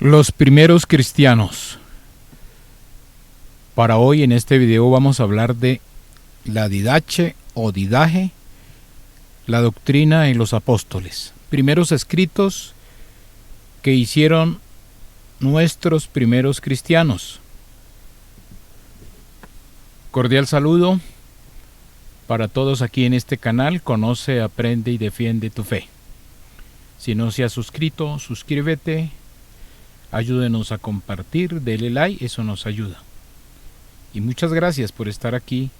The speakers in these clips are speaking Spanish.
Los primeros cristianos. Para hoy en este video vamos a hablar de la didache o didaje, la doctrina de los apóstoles. Primeros escritos que hicieron nuestros primeros cristianos. Cordial saludo para todos aquí en este canal. Conoce, aprende y defiende tu fe. Si no se ha suscrito, suscríbete. Ayúdenos a compartir, dele like, eso nos ayuda. Y muchas gracias por estar aquí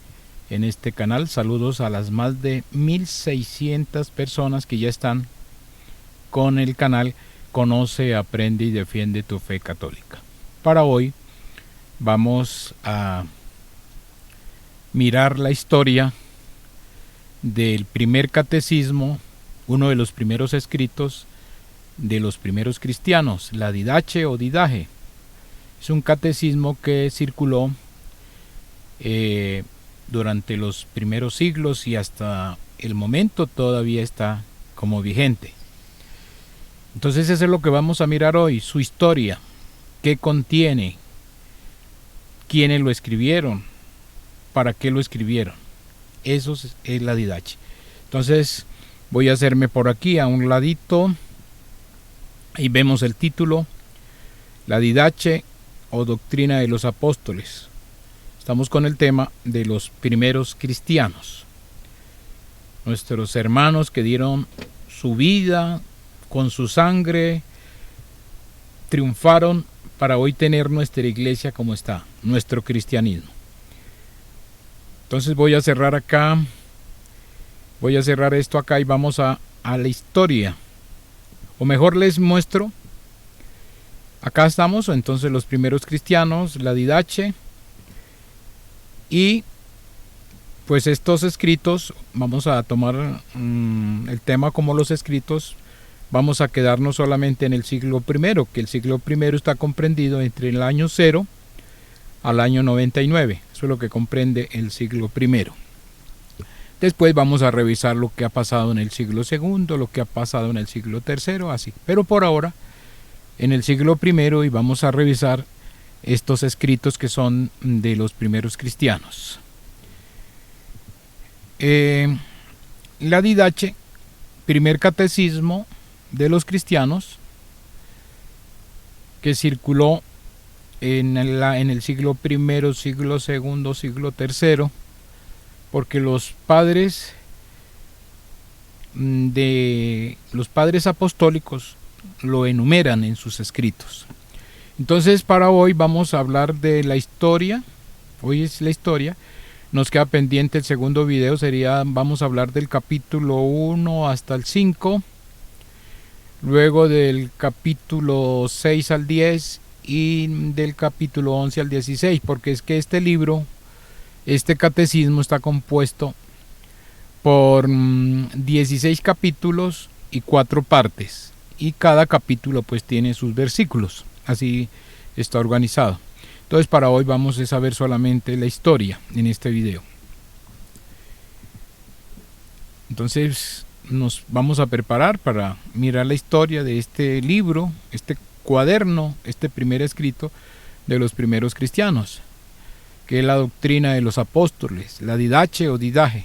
en este canal. Saludos a las más de 1600 personas que ya están con el canal Conoce, Aprende y Defiende tu Fe Católica. Para hoy vamos a mirar la historia del primer catecismo, uno de los primeros escritos de los primeros cristianos, la didache o didaje. Es un catecismo que circuló durante los primeros siglos y hasta el momento todavía está como vigente. Entonces eso es lo que vamos a mirar hoy, su historia, qué contiene, quiénes lo escribieron, para qué lo escribieron. Eso es la didache. Entonces voy a hacerme por aquí a un ladito. Ahí vemos el título, la didache o doctrina de los apóstoles. Estamos con el tema de los primeros cristianos. Nuestros hermanos que dieron su vida con su sangre, triunfaron para hoy tener nuestra iglesia como está, nuestro cristianismo. Entonces voy a cerrar acá, voy a cerrar esto acá y vamos a la historia. O mejor les muestro, acá estamos, entonces los primeros cristianos, la didache, y pues estos escritos, vamos a tomar el tema como los escritos, vamos a quedarnos solamente en el siglo I, que el siglo I está comprendido entre el año 0 al año 99, eso es lo que comprende el siglo I. Después vamos a revisar lo que ha pasado en el siglo II, lo que ha pasado en el siglo III, así. Pero por ahora, en el siglo I, y vamos a revisar estos escritos que son de los primeros cristianos. La didache, primer catecismo de los cristianos, que circuló en el siglo I, siglo II, siglo III, porque los padres apostólicos lo enumeran en sus escritos. Entonces para hoy vamos a hablar de la historia. Hoy es la historia. Nos queda pendiente el segundo video, vamos a hablar del capítulo 1 hasta el 5, luego del capítulo 6 al 10 y del capítulo 11 al 16, porque es que este catecismo está compuesto por 16 capítulos y 4 partes, y cada capítulo pues tiene sus versículos, así está organizado. Entonces para hoy vamos a ver solamente la historia en este video. Entonces nos vamos a preparar para mirar la historia de este libro, este cuaderno, este primer escrito de los primeros cristianos, que es la doctrina de los apóstoles, la didache o didaje.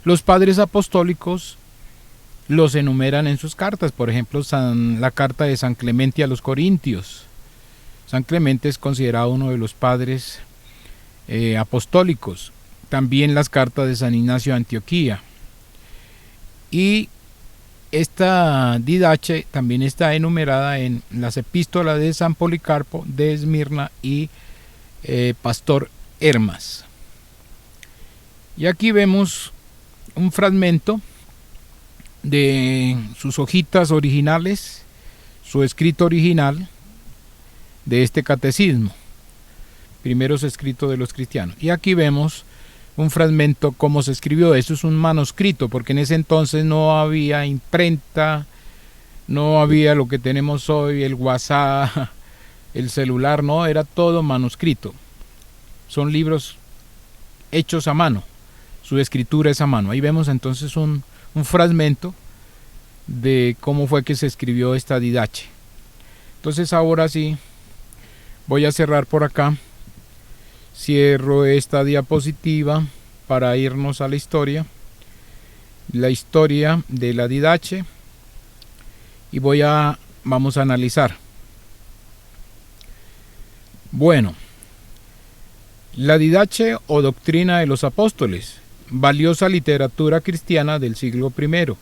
Los padres apostólicos los enumeran en sus cartas, por ejemplo, la carta de San Clemente a los Corintios. San Clemente es considerado uno de los padres apostólicos. También las cartas de San Ignacio de Antioquía. Y esta didache también está enumerada en las epístolas de San Policarpo de Esmirna y Pastor Hermas. Y aquí vemos un fragmento de sus hojitas originales, su escrito original de este catecismo, primeros escritos de los cristianos. Y aquí vemos un fragmento cómo se escribió. Eso es un manuscrito, porque en ese entonces no había imprenta, no había lo que tenemos hoy, el WhatsApp, el celular, no, era todo manuscrito. Son libros hechos a mano, su escritura es a mano. Ahí vemos entonces un fragmento de cómo fue que se escribió esta didache. Entonces ahora sí, voy a cerrar por acá. Cierro esta diapositiva para irnos a la historia de la Didache, y vamos a analizar. Bueno, la Didache o Doctrina de los Apóstoles, valiosa literatura cristiana del siglo I.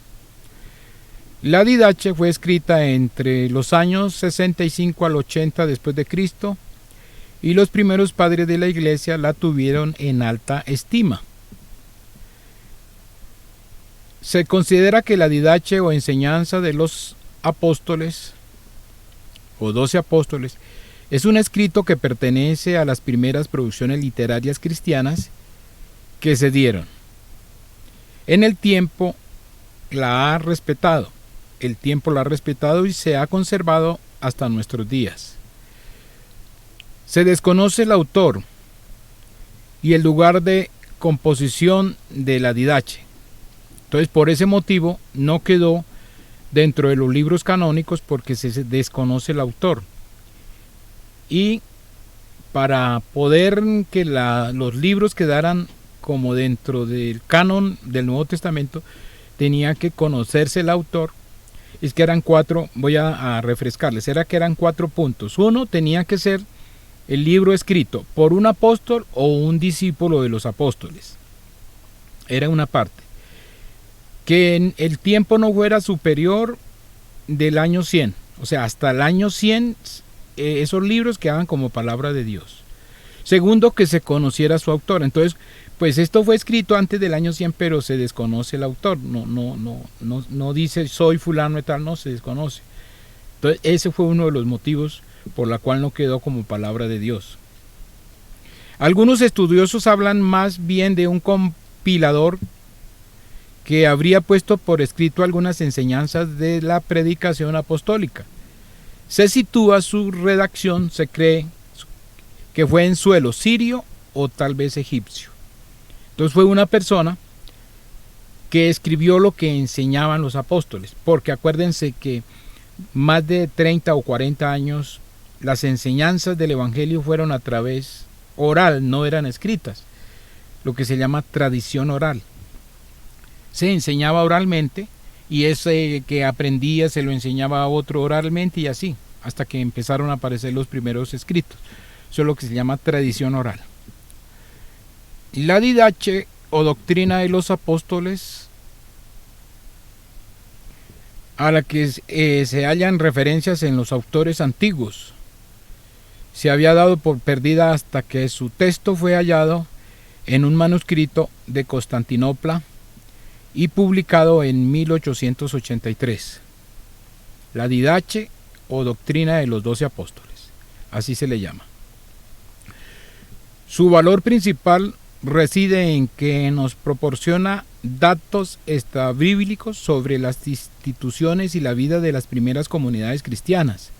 La Didache fue escrita entre los años 65 al 80 después de Cristo, y los primeros padres de la Iglesia la tuvieron en alta estima. Se considera que la Didache o enseñanza de los apóstoles, o 12 apóstoles, es un escrito que pertenece a las primeras producciones literarias cristianas que se dieron. En el tiempo la ha respetado. El tiempo la ha respetado y se ha conservado hasta nuestros días. Se desconoce el autor y el lugar de composición de la Didache. Entonces, por ese motivo, no quedó dentro de los libros canónicos porque se desconoce el autor. Y para poder que los libros quedaran como dentro del canon del Nuevo Testamento, tenía que conocerse el autor. Es que eran 4, voy a refrescarles, era que eran 4 puntos. Uno, tenía que ser el libro escrito por un apóstol o un discípulo de los apóstoles. Era una parte. Que el tiempo no fuera superior del año 100. O sea, hasta el año 100 esos libros quedaban como palabra de Dios. Segundo, que se conociera su autor. Entonces, pues esto fue escrito antes del año 100, pero se desconoce el autor. No dice soy fulano y tal, no, se desconoce. Entonces, ese fue uno de los motivos por la cual no quedó como palabra de Dios. Algunos estudiosos hablan más bien de un compilador que habría puesto por escrito algunas enseñanzas de la predicación apostólica. Se sitúa su redacción, se cree que fue en suelo sirio o tal vez egipcio. Entonces fue una persona que escribió lo que enseñaban los apóstoles, porque acuérdense que más de 30 o 40 años las enseñanzas del Evangelio fueron a través oral, no eran escritas, lo que se llama tradición oral. Se enseñaba oralmente y ese que aprendía se lo enseñaba a otro oralmente y así, hasta que empezaron a aparecer los primeros escritos. Eso es lo que se llama tradición oral. La Didache o Doctrina de los Apóstoles, a la que se hallan referencias en los autores antiguos, se había dado por perdida hasta que su texto fue hallado en un manuscrito de Constantinopla y publicado en 1883. La Didache o Doctrina de los 12 Apóstoles, así se le llama. Su valor principal reside en que nos proporciona datos extrabíblicos sobre las instituciones y la vida de las primeras comunidades cristianas.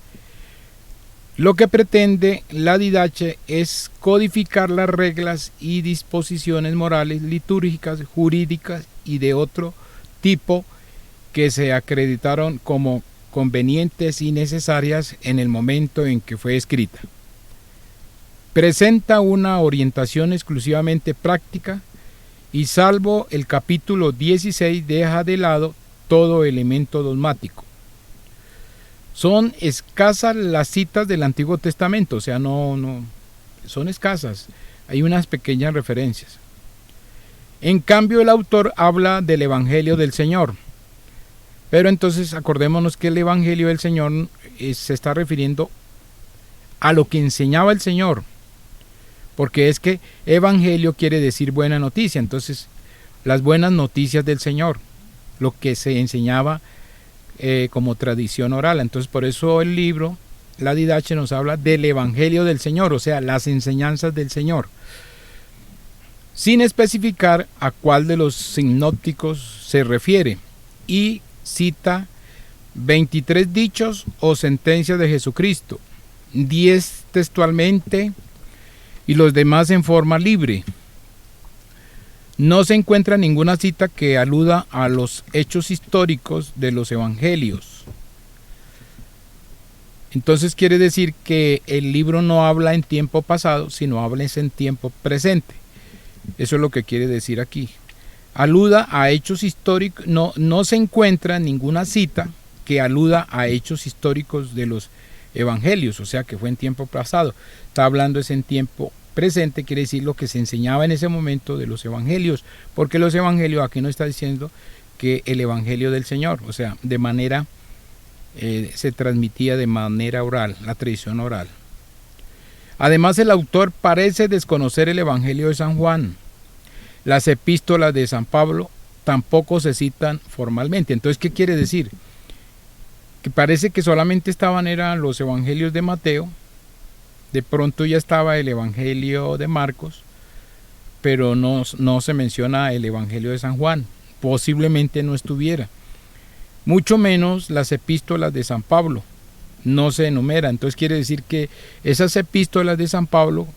Lo que pretende la Didache es codificar las reglas y disposiciones morales, litúrgicas, jurídicas y de otro tipo que se acreditaron como convenientes y necesarias en el momento en que fue escrita. Presenta una orientación exclusivamente práctica y salvo el capítulo 16 deja de lado todo elemento dogmático. Son escasas las citas del Antiguo Testamento, o sea, no son escasas, hay unas pequeñas referencias. En cambio, el autor habla del Evangelio del Señor, pero entonces acordémonos que el Evangelio del Señor se está refiriendo a lo que enseñaba el Señor, porque es que Evangelio quiere decir buena noticia, entonces las buenas noticias del Señor, lo que se enseñaba como tradición oral. Entonces por eso el libro, la Didache, nos habla del Evangelio del Señor, o sea, las enseñanzas del Señor, sin especificar a cuál de los sinópticos se refiere, y cita 23 dichos o sentencias de Jesucristo, 10 textualmente y los demás en forma libre. No se encuentra ninguna cita que aluda a los hechos históricos de los evangelios. Entonces quiere decir que el libro no habla en tiempo pasado, sino habla en tiempo presente. Eso es lo que quiere decir aquí. Aluda a hechos históricos, no se encuentra ninguna cita que aluda a hechos históricos de los evangelios, o sea que fue en tiempo pasado. Está hablando es en tiempo presente, quiere decir lo que se enseñaba en ese momento de los evangelios, porque los evangelios aquí no está diciendo que el evangelio del Señor, o sea, de manera se transmitía de manera oral, la tradición oral. Además, el autor parece desconocer el evangelio de San Juan. Las epístolas de San Pablo tampoco se citan formalmente. Entonces, ¿qué quiere decir? Que parece que solamente eran los evangelios de Mateo, de pronto ya estaba el evangelio de Marcos, pero no se menciona el evangelio de San Juan, posiblemente no estuviera, mucho menos las epístolas de San Pablo, no se enumeran. Entonces quiere decir que esas epístolas de San Pablo,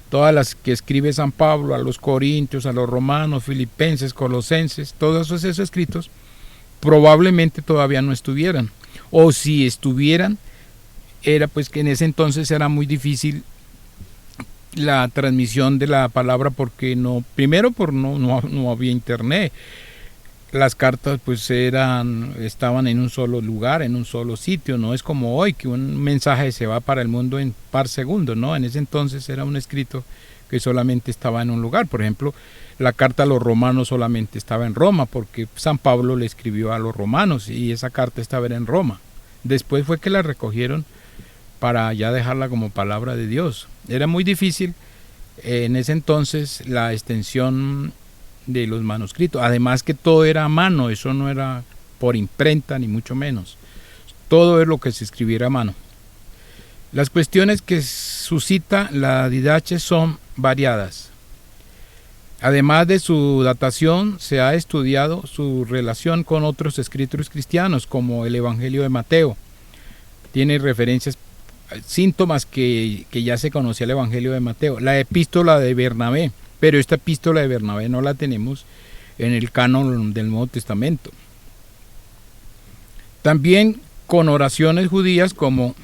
todas las que escribe San Pablo a los Corintios, a los Romanos, Filipenses, Colosenses, todos esos escritos, probablemente todavía no estuvieran, o si estuvieran, era pues que en ese entonces era muy difícil la transmisión de la palabra, porque primero no había internet, las cartas pues estaban en un solo lugar, en un solo sitio, no es como hoy que un mensaje se va para el mundo en par segundos, no, en ese entonces era un escrito que solamente estaba en un lugar. Por ejemplo, la carta a los romanos solamente estaba en Roma, porque San Pablo le escribió a los romanos y esa carta estaba en Roma. Después fue que la recogieron para ya dejarla como palabra de Dios. Era muy difícil en ese entonces la extensión de los manuscritos, además que todo era a mano, eso no era por imprenta ni mucho menos, todo es lo que se escribiera a mano. Las cuestiones que suscita la didache son variadas. Además de su datación, se ha estudiado su relación con otros escritos cristianos, como el Evangelio de Mateo. Tiene referencias, síntomas que ya se conocía el Evangelio de Mateo. La epístola de Bernabé, pero esta epístola de Bernabé no la tenemos en el canon del Nuevo Testamento. También con oraciones judías como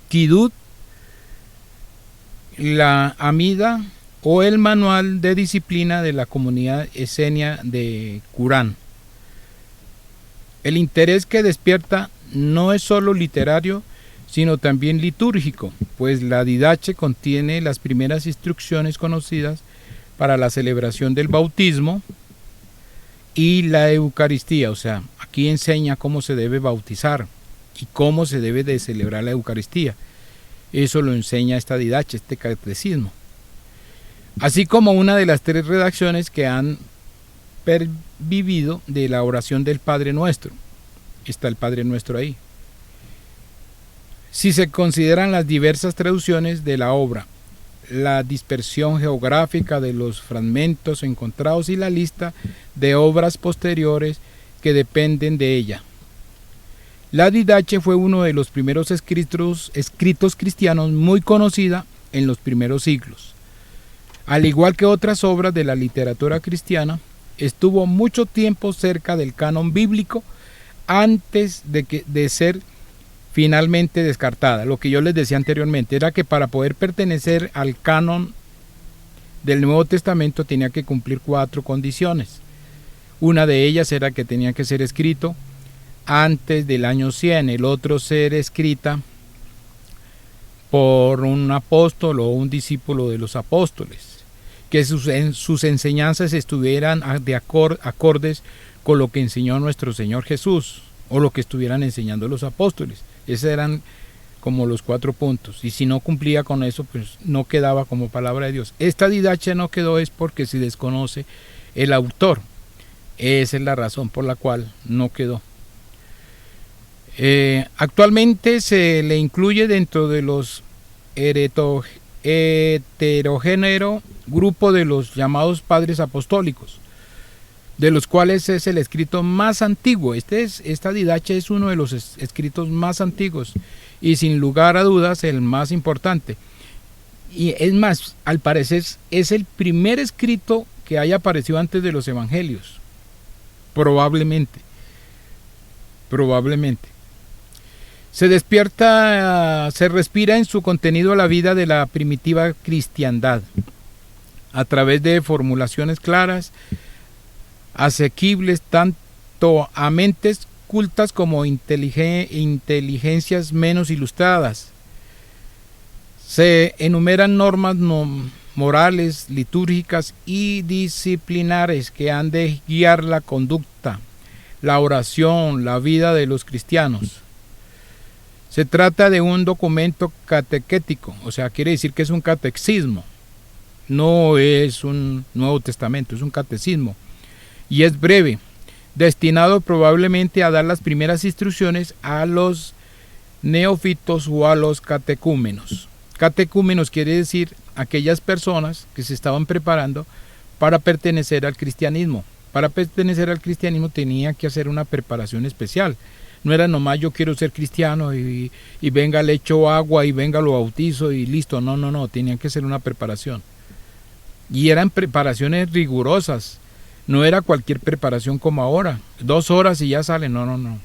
Kidut, la Amida o el Manual de Disciplina de la Comunidad Esenia de Qurán. El interés que despierta no es solo literario, sino también litúrgico, pues la didache contiene las primeras instrucciones conocidas para la celebración del bautismo y la Eucaristía, o sea, aquí enseña cómo se debe bautizar y cómo se debe de celebrar la Eucaristía. Eso lo enseña esta didache, este catecismo. Así como una de las 3 redacciones que han pervivido de la oración del Padre Nuestro. Está el Padre Nuestro ahí. Si se consideran las diversas traducciones de la obra, la dispersión geográfica de los fragmentos encontrados y la lista de obras posteriores que dependen de ella. La didache fue uno de los primeros escritos cristianos muy conocida en los primeros siglos. Al igual que otras obras de la literatura cristiana, estuvo mucho tiempo cerca del canon bíblico antes de ser finalmente descartada. Lo que yo les decía anteriormente era que para poder pertenecer al canon del Nuevo Testamento tenía que cumplir 4 condiciones. Una de ellas era que tenía que ser escrito antes del año 100, el otro ser escrita por un apóstol o un discípulo de los apóstoles, que sus enseñanzas estuvieran acordes con lo que enseñó nuestro Señor Jesús o lo que estuvieran enseñando los apóstoles. Esos eran como los 4 puntos, y si no cumplía con eso, pues no quedaba como palabra de Dios. Esta didache no quedó es porque se desconoce el autor. Esa es la razón por la cual no quedó. Actualmente se le incluye dentro de los heterogéneo grupo de los llamados padres apostólicos, de los cuales es el escrito más antiguo. Esta didache es uno de los escritos más antiguos y sin lugar a dudas el más importante. Y es más, al parecer es el primer escrito que haya aparecido antes de los evangelios. Probablemente. Se despierta, se respira en su contenido la vida de la primitiva cristiandad, a través de formulaciones claras, asequibles tanto a mentes cultas como inteligencias menos ilustradas. Se enumeran normas morales, litúrgicas y disciplinares que han de guiar la conducta, la oración, la vida de los cristianos. Se trata de un documento catequético, o sea, quiere decir que es un catecismo, no es un Nuevo Testamento, es un catecismo, y es breve, destinado probablemente a dar las primeras instrucciones a los neófitos o a los catecúmenos. Catecúmenos quiere decir aquellas personas que se estaban preparando para pertenecer al cristianismo. Para pertenecer al cristianismo tenía que hacer una preparación especial. No era nomás yo quiero ser cristiano y venga le echo agua y venga lo bautizo y listo. No, tenían que hacer una preparación. Y eran preparaciones rigurosas. No era cualquier preparación como ahora. 2 horas y ya sale. No.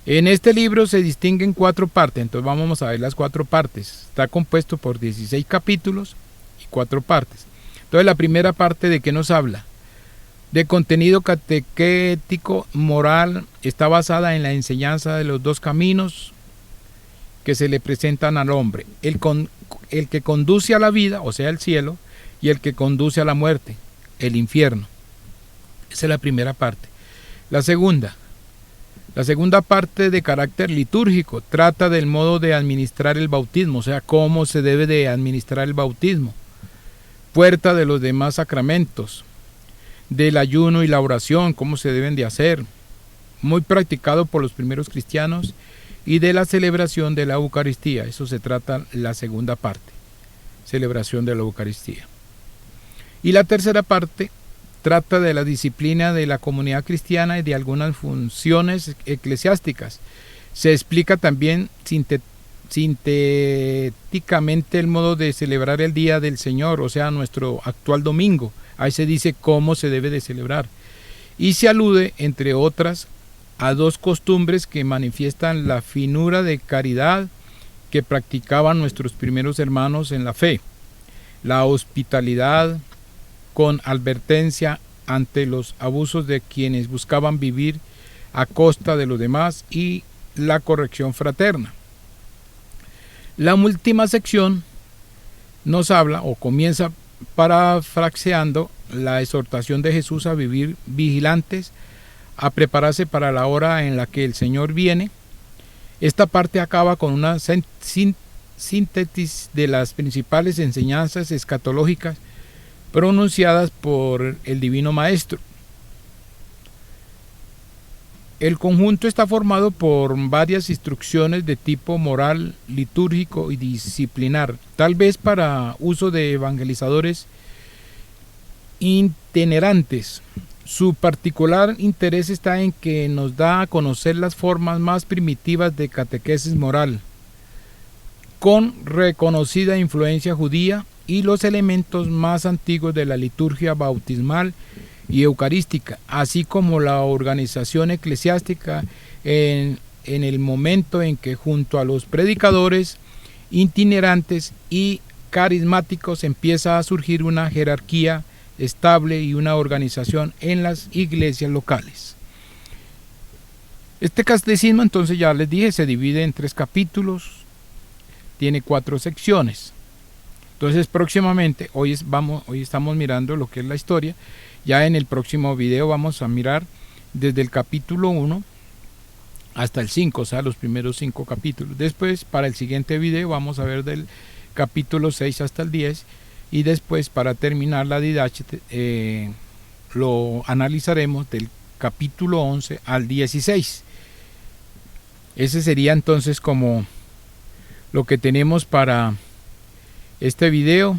En este libro se distinguen 4 partes, entonces vamos a ver las 4 partes. Está compuesto por 16 capítulos y 4 partes. Entonces la primera parte, ¿de qué nos habla? De contenido catequético moral, está basada en la enseñanza de los 2 caminos que se le presentan al hombre. El que conduce a la vida, o sea el cielo, y el que conduce a la muerte, el infierno. Esa es la primera parte. La segunda parte, de carácter litúrgico, trata del modo de administrar el bautismo, o sea, cómo se debe de administrar el bautismo, puerta de los demás sacramentos, del ayuno y la oración, cómo se deben de hacer, muy practicado por los primeros cristianos, y de la celebración de la Eucaristía. Eso se trata la segunda parte, celebración de la Eucaristía. Y la tercera parte trata de la disciplina de la comunidad cristiana y de algunas funciones eclesiásticas. Se explica también sintéticamente el modo de celebrar el Día del Señor, o sea, nuestro actual domingo. Ahí se dice cómo se debe de celebrar. Y se alude, entre otras, a 2 costumbres que manifiestan la finura de caridad que practicaban nuestros primeros hermanos en la fe: la hospitalidad con advertencia ante los abusos de quienes buscaban vivir a costa de los demás, y la corrección fraterna. La última sección nos habla o comienza parafraseando la exhortación de Jesús a vivir vigilantes, a prepararse para la hora en la que el Señor viene. Esta parte acaba con una síntesis de las principales enseñanzas escatológicas pronunciadas por el Divino Maestro. El conjunto está formado por varias instrucciones de tipo moral, litúrgico y disciplinar, tal vez para uso de evangelizadores itinerantes. Su particular interés está en que nos da a conocer las formas más primitivas de catequesis moral, con reconocida influencia judía, y los elementos más antiguos de la liturgia bautismal y eucarística, así como la organización eclesiástica en el momento en que, junto a los predicadores itinerantes y carismáticos, empieza a surgir una jerarquía estable y una organización en las iglesias locales. Este catecismo, entonces, ya les dije, se divide en 3 capítulos, tiene 4 secciones. Entonces próximamente, hoy estamos mirando lo que es la historia. Ya en el próximo video vamos a mirar desde el capítulo 1 hasta el 5, o sea, los primeros 5 capítulos. Después, para el siguiente video, vamos a ver del capítulo 6 hasta el 10. Y después, para terminar la didache, lo analizaremos del capítulo 11 al 16. Ese sería entonces como lo que tenemos para este video.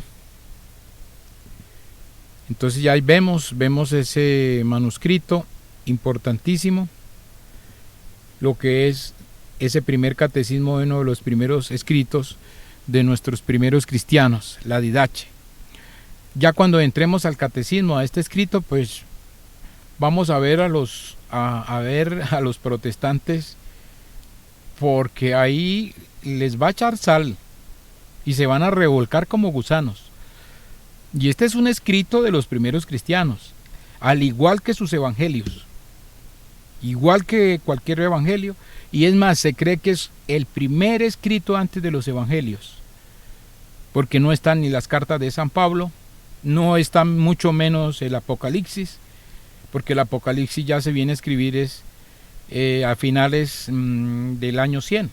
Entonces ya ahí vemos ese manuscrito importantísimo, lo que es ese primer catecismo, uno de los primeros escritos de nuestros primeros cristianos, la Didache. Ya cuando entremos al catecismo, a este escrito, pues vamos a ver a los protestantes porque ahí les va a echar sal y se van a revolcar como gusanos. Y este es un escrito de los primeros cristianos, al igual que sus evangelios, igual que cualquier evangelio, y es más, se cree que es el primer escrito antes de los evangelios, porque no están ni las cartas de San Pablo, no está mucho menos el Apocalipsis, porque el Apocalipsis ya se viene a escribir a finales del año 100,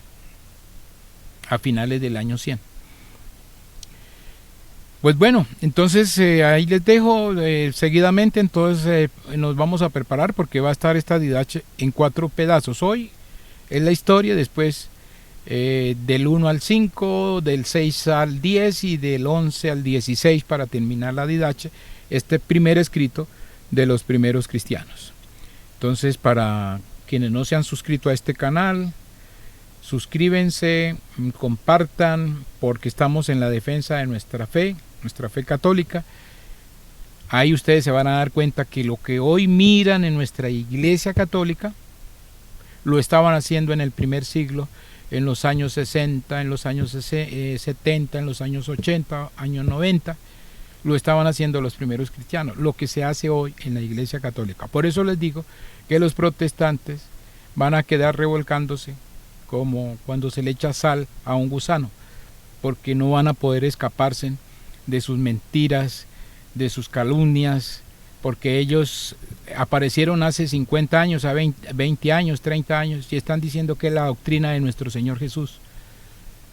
a finales del año 100. Pues bueno, entonces ahí les dejo seguidamente, entonces nos vamos a preparar porque va a estar esta didache en 4 pedazos. Hoy es la historia, después del 1 al 5, del 6 al 10 y del 11 al 16 para terminar la didache, este primer escrito de los primeros cristianos. Entonces, para quienes no se han suscrito a este canal, suscríbanse, compartan, porque estamos en la defensa de nuestra fe católica. Ahí ustedes se van a dar cuenta que lo que hoy miran en nuestra iglesia católica lo estaban haciendo en el primer siglo, en los años 60, en los años 70, en los años 80, años 90, lo estaban haciendo los primeros cristianos, lo que se hace hoy en la iglesia católica. Por eso les digo que los protestantes van a quedar revolcándose como cuando se le echa sal a un gusano, porque no van a poder escaparse de sus mentiras, de sus calumnias, porque ellos aparecieron hace 50 años, a 20 años, 30 años, y están diciendo que es la doctrina de nuestro Señor Jesús,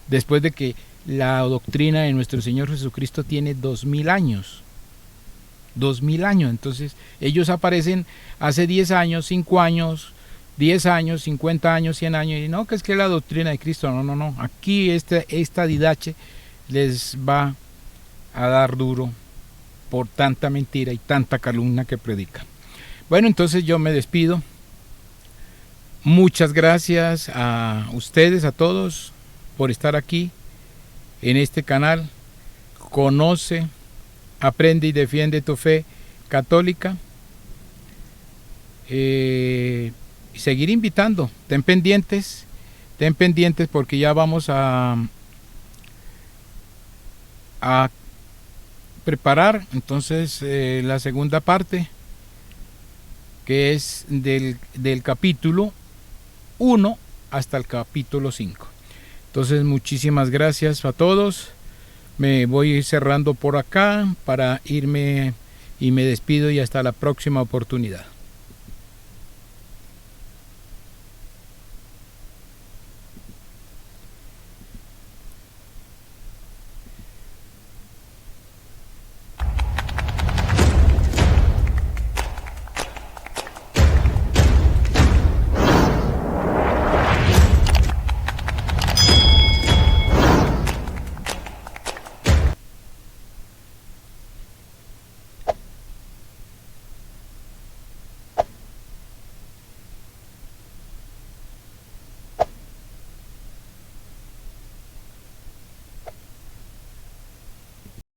después de que la doctrina de nuestro Señor Jesucristo tiene 2000 años. 2000 años, entonces ellos aparecen hace 10 años, 5 años, 10 años, 50 años, 100 años, y no, que es la doctrina de Cristo, no, aquí esta didache les va a dar duro por tanta mentira y tanta calumnia que predican. Bueno, entonces yo me despido. Muchas gracias a ustedes, a todos, por estar aquí en este canal. Conoce, aprende y defiende tu fe católica. Seguir invitando, ten pendientes porque ya vamos a preparar entonces la segunda parte, que es del capítulo 1 hasta el capítulo 5. Entonces muchísimas gracias a todos, me voy cerrando por acá para irme y me despido y hasta la próxima oportunidad.